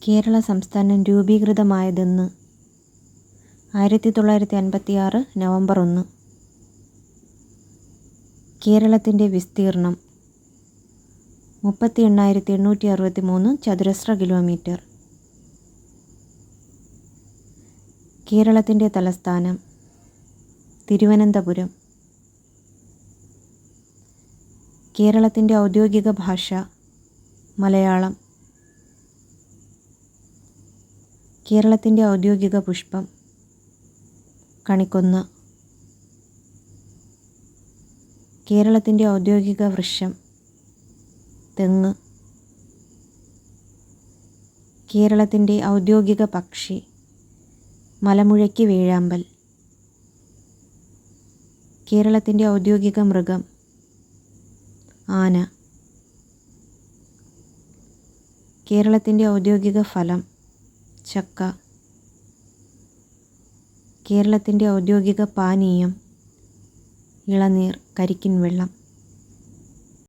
കേരള സംസ്ഥാനം രൂപീകൃതമായതെന്ന്? 1956 നവംബർ 1. കേരളത്തിൻ്റെ വിസ്തീർണം 38,863 ചതുരശ്ര കിലോമീറ്റർ. കേരളത്തിൻ്റെ തലസ്ഥാനം തിരുവനന്തപുരം. കേരളത്തിൻ്റെ ഔദ്യോഗിക ഭാഷ മലയാളം. കേരളത്തിൻ്റെ ഔദ്യോഗിക പുഷ്പം കണിക്കൊന്ന. കേരളത്തിൻ്റെ ഔദ്യോഗിക വൃക്ഷം തെങ്ങ്. കേരളത്തിൻ്റെ ഔദ്യോഗിക പക്ഷി മലമുഴക്കി വേഴാമ്പൽ. കേരളത്തിൻ്റെ ഔദ്യോഗിക മൃഗം ആന. കേരളത്തിൻ്റെ ഔദ്യോഗിക ഫലം ചക്ക. കേരളത്തിൻ്റെ ഔദ്യോഗിക പാനീയം ഇളനീർ, കരിക്കിൻ വെള്ളം.